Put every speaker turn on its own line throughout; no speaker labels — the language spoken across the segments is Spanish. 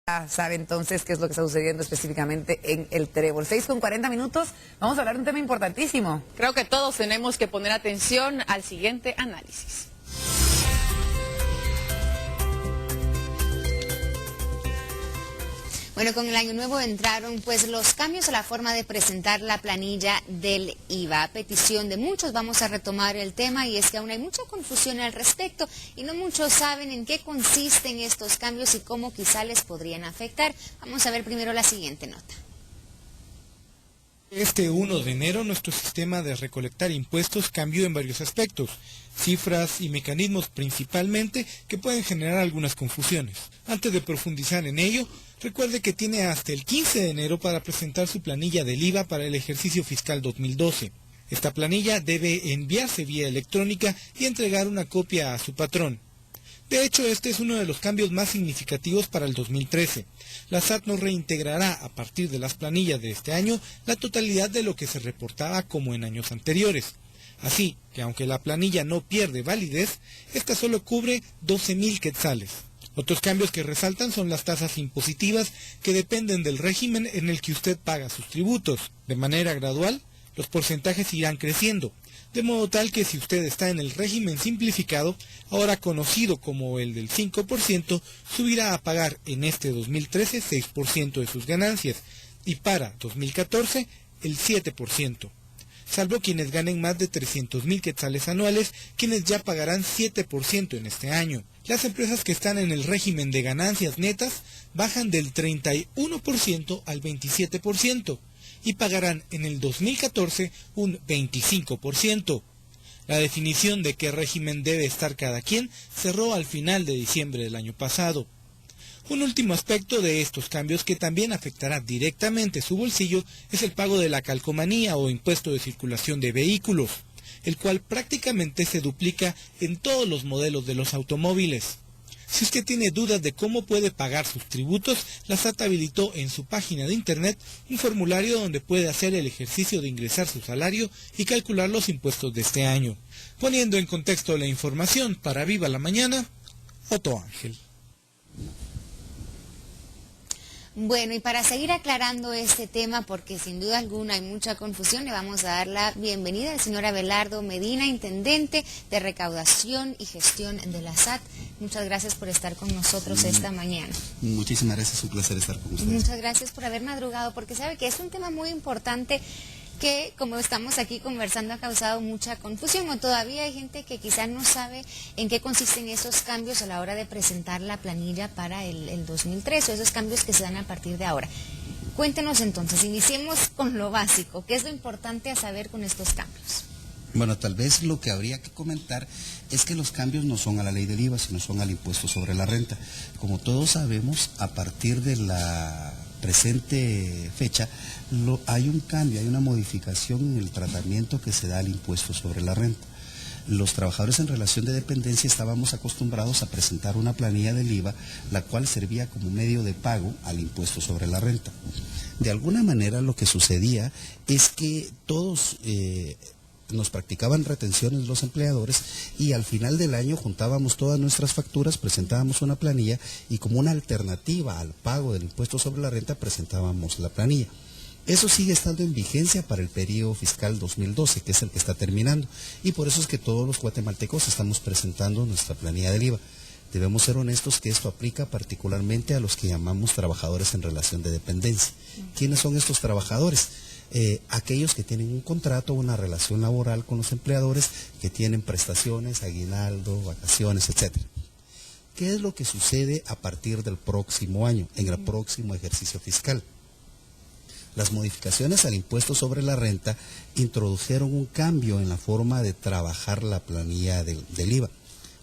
Ya sabe entonces qué es lo que está sucediendo específicamente en el Trébol. 6:40, vamos a hablar de un tema importantísimo.
Creo que todos tenemos que poner atención al siguiente análisis.
Bueno, con el año nuevo entraron pues los cambios a la forma de presentar la planilla del IVA. A petición de muchos vamos a retomar el tema, y es que aún hay mucha confusión al respecto y no muchos saben en qué consisten estos cambios y cómo quizá les podrían afectar. Vamos a ver primero la siguiente nota.
Este 1 de enero nuestro sistema de recolectar impuestos cambió en varios aspectos, cifras y mecanismos principalmente que pueden generar algunas confusiones. Antes de profundizar en ello, recuerde que tiene hasta el 15 de enero para presentar su planilla del IVA para el ejercicio fiscal 2012. Esta planilla debe enviarse vía electrónica y entregar una copia a su patrón. De hecho, este es uno de los cambios más significativos para el 2013. La SAT nos reintegrará a partir de las planillas de este año la totalidad de lo que se reportaba como en años anteriores. Así que aunque la planilla no pierde validez, esta solo cubre 12,000 quetzales. Otros cambios que resaltan son las tasas impositivas que dependen del régimen en el que usted paga sus tributos. De manera gradual, los porcentajes irán creciendo, de modo tal que si usted está en el régimen simplificado, ahora conocido como el del 5%, subirá a pagar en este 2013 6% de sus ganancias y para 2014 el 7%. Salvo quienes ganen más de 300,000 quetzales anuales, quienes ya pagarán 7% en este año. Las empresas que están en el régimen de ganancias netas bajan del 31% al 27% y pagarán en el 2014 un 25%. La definición de qué régimen debe estar cada quien cerró al final de diciembre del año pasado. Un último aspecto de estos cambios que también afectará directamente su bolsillo es el pago de la calcomanía o impuesto de circulación de vehículos, el cual prácticamente se duplica en todos los modelos de los automóviles. Si usted tiene dudas de cómo puede pagar sus tributos, la SAT habilitó en su página de internet un formulario donde puede hacer el ejercicio de ingresar su salario y calcular los impuestos de este año. Poniendo en contexto la información para Viva la Mañana, Otto Ángel.
Bueno, y para seguir aclarando este tema, porque sin duda alguna hay mucha confusión, le vamos a dar la bienvenida al señor Abelardo Medina, intendente de Recaudación y Gestión de la SAT. Muchas gracias por estar con nosotros esta mañana.
Muchísimas gracias, un placer estar con ustedes.
Muchas gracias por haber madrugado, porque sabe que es un tema muy importante que, como estamos aquí conversando, ha causado mucha confusión, o todavía hay gente que quizás no sabe en qué consisten esos cambios a la hora de presentar la planilla para el 2013, o esos cambios que se dan a partir de ahora. Cuéntenos entonces, iniciemos con lo básico, ¿qué es lo importante a saber con estos cambios?
Bueno, tal vez lo que habría que comentar es que los cambios no son a la ley del IVA, sino son al impuesto sobre la renta. Como todos sabemos, a partir de la presente fecha, hay un cambio, hay una modificación en el tratamiento que se da al impuesto sobre la renta. Los trabajadores en relación de dependencia estábamos acostumbrados a presentar una planilla del IVA, la cual servía como medio de pago al impuesto sobre la renta. De alguna manera lo que sucedía es que todos nos practicaban retenciones los empleadores, y al final del año juntábamos todas nuestras facturas, presentábamos una planilla y como una alternativa al pago del impuesto sobre la renta presentábamos la planilla. Eso sigue estando en vigencia para el periodo fiscal 2012, que es el que está terminando, y por eso es que todos los guatemaltecos estamos presentando nuestra planilla del IVA. Debemos ser honestos que esto aplica particularmente a los que llamamos trabajadores en relación de dependencia. ¿Quiénes son estos trabajadores? Aquellos que tienen un contrato, una relación laboral con los empleadores, que tienen prestaciones, aguinaldo, vacaciones, etc. ¿Qué es lo que sucede a partir del próximo año, en el próximo ejercicio fiscal? Las modificaciones al impuesto sobre la renta introdujeron un cambio en la forma de trabajar la planilla del IVA.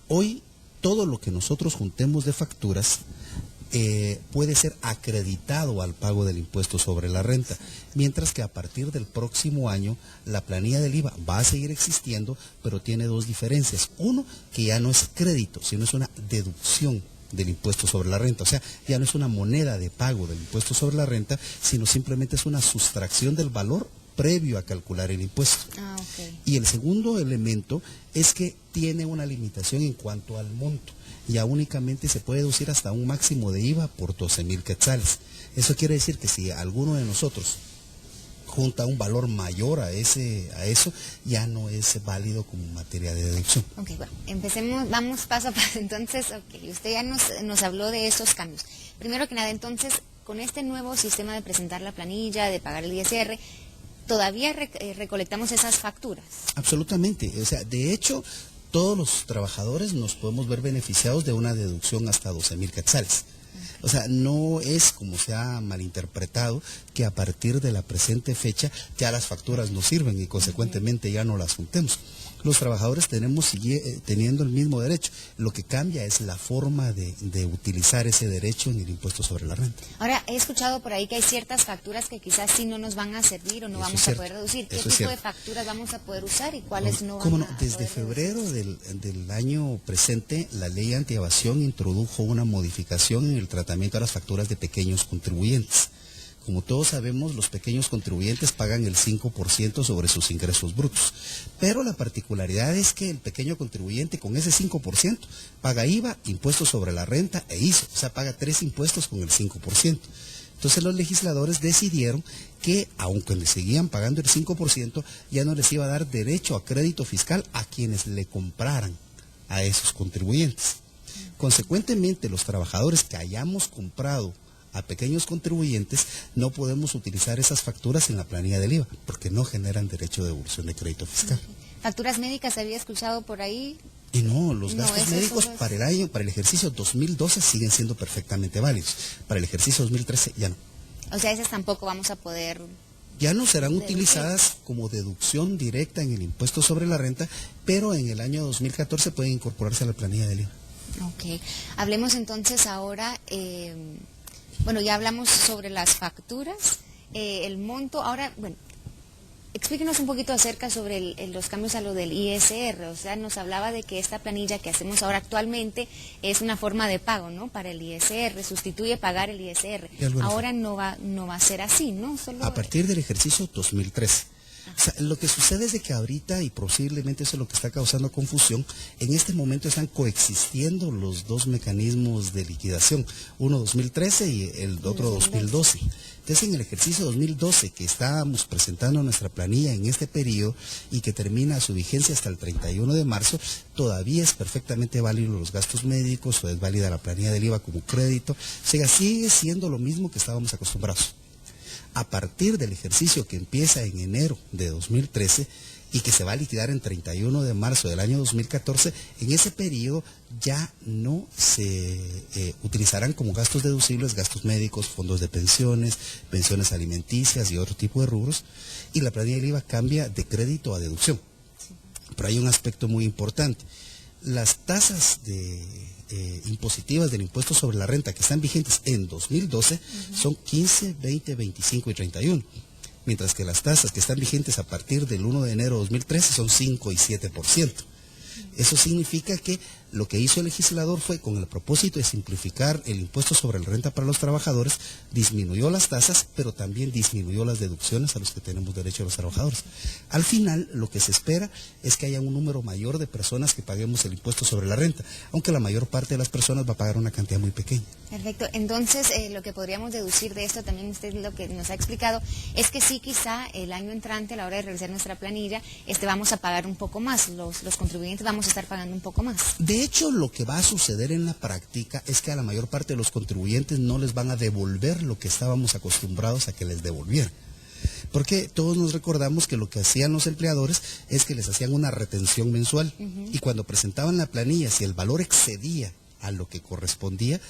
Hoy, todo lo que nosotros juntemos de facturas puede ser acreditado al pago del impuesto sobre la renta, mientras que a partir del próximo año la planilla del IVA va a seguir existiendo, pero tiene dos diferencias. Uno, que ya no es crédito, sino es una deducción del impuesto sobre la renta, o sea, ya no es una moneda de pago del impuesto sobre la renta, sino simplemente es una sustracción del valor previo a calcular el impuesto. Y el segundo elemento es que tiene una limitación en cuanto al monto. Ya únicamente se puede deducir hasta un máximo de IVA por 12,000 quetzales. Eso quiere decir que si alguno de nosotros junta un valor mayor a eso, ya no es válido como materia de deducción.
Ok, bueno, empecemos, vamos paso a paso. Entonces, usted ya nos habló de esos cambios. Primero que nada, entonces, con este nuevo sistema de presentar la planilla, de pagar el ISR, ¿todavía recolectamos esas facturas?
Absolutamente. O sea, de hecho, todos los trabajadores nos podemos ver beneficiados de una deducción hasta 12,000 quetzales. O sea, no es como se ha malinterpretado que a partir de la presente fecha ya las facturas no sirven y consecuentemente ya no las juntemos. Los trabajadores tenemos teniendo el mismo derecho. Lo que cambia es la forma de utilizar ese derecho en el impuesto sobre la renta.
Ahora, he escuchado por ahí que hay ciertas facturas que quizás sí no nos van a servir o no vamos a poder deducir. ¿Qué tipo de facturas vamos a poder usar y cuáles no
¿Cómo no?
van a
Desde
poder
febrero del año presente, la ley antievasión introdujo una modificación en el tratamiento de las facturas de pequeños contribuyentes. Como todos sabemos, los pequeños contribuyentes pagan el 5% sobre sus ingresos brutos, pero la particularidad es que el pequeño contribuyente con ese 5% paga IVA, impuestos sobre la renta e ISO, o sea, paga 3 impuestos con el 5%. Entonces los legisladores decidieron que, aunque le seguían pagando el 5%, ya no les iba a dar derecho a crédito fiscal a quienes le compraran a esos contribuyentes. Consecuentemente, los trabajadores que hayamos comprado a pequeños contribuyentes no podemos utilizar esas facturas en la planilla del IVA porque no generan derecho de devolución de crédito fiscal.
¿Facturas médicas había escuchado por ahí?
Y no, los gastos médicos para el ejercicio 2012 siguen siendo perfectamente válidos. Para el ejercicio 2013 ya no.
O sea, esas tampoco vamos a poder...
Ya no serán utilizadas como deducción directa en el impuesto sobre la renta, pero en el año 2014 pueden incorporarse a la planilla del IVA.
Ok, hablemos entonces ahora... Bueno, ya hablamos sobre las facturas, el monto. Ahora, bueno, explíquenos un poquito acerca sobre los cambios a lo del ISR. O sea, nos hablaba de que esta planilla que hacemos ahora actualmente es una forma de pago, ¿no? Para el ISR, sustituye pagar el ISR. Ahora no va a ser así, ¿no? Solo...
A partir del ejercicio 2013. O sea, lo que sucede es de que ahorita, y posiblemente eso es lo que está causando confusión, en este momento están coexistiendo los dos mecanismos de liquidación, uno 2013 y el otro 2012. Entonces, en el ejercicio 2012 que estábamos presentando nuestra planilla en este periodo y que termina su vigencia hasta el 31 de marzo, todavía es perfectamente válido los gastos médicos o es válida la planilla del IVA como crédito, o sea, sigue siendo lo mismo que estábamos acostumbrados. A partir del ejercicio que empieza en enero de 2013 y que se va a liquidar en 31 de marzo del año 2014, en ese periodo ya no se utilizarán como gastos deducibles gastos médicos, fondos de pensiones, pensiones alimenticias y otro tipo de rubros, y la planilla del IVA cambia de crédito a deducción. Pero hay un aspecto muy importante. Las tasas impositivas del impuesto sobre la renta que están vigentes en 2012 son 15, 20, 25 y 31, mientras que las tasas que están vigentes a partir del 1 de enero de 2013 son 5 y 7%. Eso significa que lo que hizo el legislador fue, con el propósito de simplificar el impuesto sobre la renta para los trabajadores, disminuyó las tasas, pero también disminuyó las deducciones a los que tenemos derecho los trabajadores. Al final, lo que se espera es que haya un número mayor de personas que paguemos el impuesto sobre la renta, aunque la mayor parte de las personas va a pagar una cantidad muy pequeña.
Perfecto. Entonces, lo que podríamos deducir de esto, también usted lo que nos ha explicado, es que sí, quizá el año entrante, a la hora de revisar nuestra planilla, vamos a pagar un poco más, los contribuyentes vamos a estar pagando un poco más.
De hecho, lo que va a suceder en la práctica es que a la mayor parte de los contribuyentes no les van a devolver lo que estábamos acostumbrados a que les devolvieran. Porque todos nos recordamos que lo que hacían los empleadores es que les hacían una retención mensual y cuando presentaban la planilla, si el valor excedía a lo que correspondía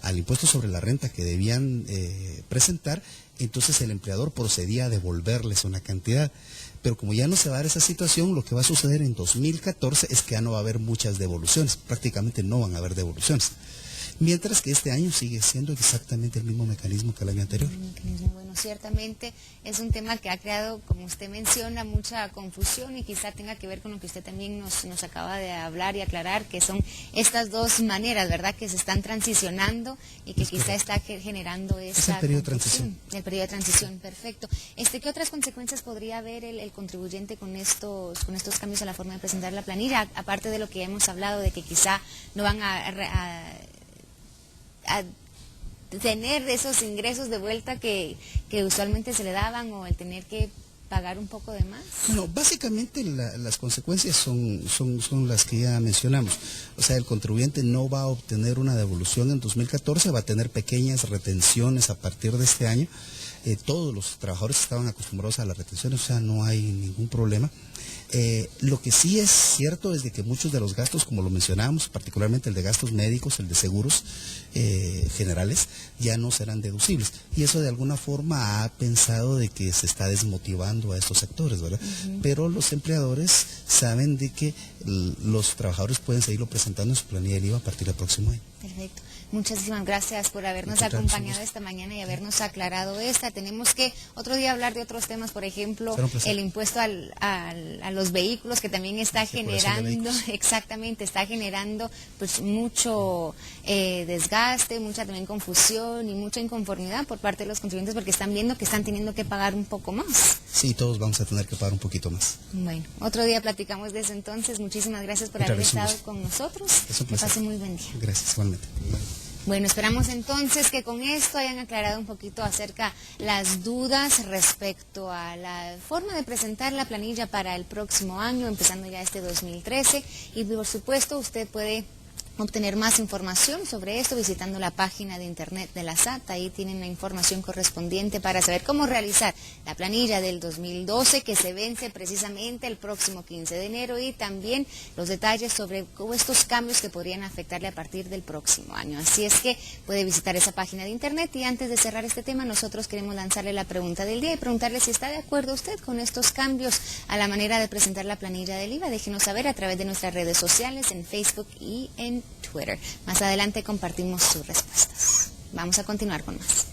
al impuesto sobre la renta que debían presentar, entonces el empleador procedía a devolverles una cantidad. Pero como ya no se va a dar esa situación, lo que va a suceder en 2014 es que ya no va a haber muchas devoluciones, prácticamente no van a haber devoluciones. mientras que este año sigue siendo exactamente el mismo mecanismo que el año anterior.
Bueno, ciertamente es un tema que ha creado, como usted menciona, mucha confusión y quizá tenga que ver con lo que usted también nos acaba de hablar y aclarar, que son estas dos maneras, ¿verdad?, que se están transicionando y que quizá está generando esa
es el periodo de transición.
El periodo de transición, perfecto. ¿Qué otras consecuencias podría haber el contribuyente con estos cambios a la forma de presentar la planilla? Aparte de lo que hemos hablado, de que quizá no van a tener esos ingresos de vuelta que usualmente se le daban, o el tener que pagar un poco de más.
Bueno, básicamente las consecuencias son las que ya mencionamos. O sea, el contribuyente no va a obtener una devolución en 2014, va a tener pequeñas retenciones a partir de este año. Todos los trabajadores estaban acostumbrados a las retenciones, o sea, no hay ningún problema. Lo que sí es cierto es de que muchos de los gastos, como lo mencionábamos, particularmente el de gastos médicos, el de seguros generales, ya no serán deducibles. Y eso de alguna forma ha pensado de que se está desmotivando a estos sectores, ¿verdad? Pero los empleadores saben de que los trabajadores pueden seguirlo presentando en su planilla del IVA a partir del próximo año.
Perfecto. Muchísimas gracias por habernos acompañado esta mañana y habernos aclarado esta. Tenemos que otro día hablar de otros temas, por ejemplo, el impuesto a los vehículos, que también está generando, exactamente, está generando pues mucho desgaste, mucha también confusión y mucha inconformidad por parte de los contribuyentes, porque están viendo que están teniendo que pagar un poco más.
Sí, todos vamos a tener que pagar un poquito más.
Bueno, otro día platicamos de eso entonces. Muchísimas gracias por haber estado con nosotros. Que pase muy buen día.
Gracias, igualmente.
Bueno, esperamos entonces que con esto hayan aclarado un poquito acerca las dudas respecto a la forma de presentar la planilla para el próximo año, empezando ya este 2013. Y por supuesto, usted puede obtener más información sobre esto visitando la página de internet de la SAT. Ahí tienen la información correspondiente para saber cómo realizar la planilla del 2012, que se vence precisamente el próximo 15 de enero, y también los detalles sobre estos cambios que podrían afectarle a partir del próximo año. Así es que puede visitar esa página de internet. Y antes de cerrar este tema, nosotros queremos lanzarle la pregunta del día y preguntarle si está de acuerdo usted con estos cambios a la manera de presentar la planilla del IVA. Déjenos saber a través de nuestras redes sociales, en Facebook y en Twitter. Más adelante compartimos sus respuestas. Vamos a continuar con más.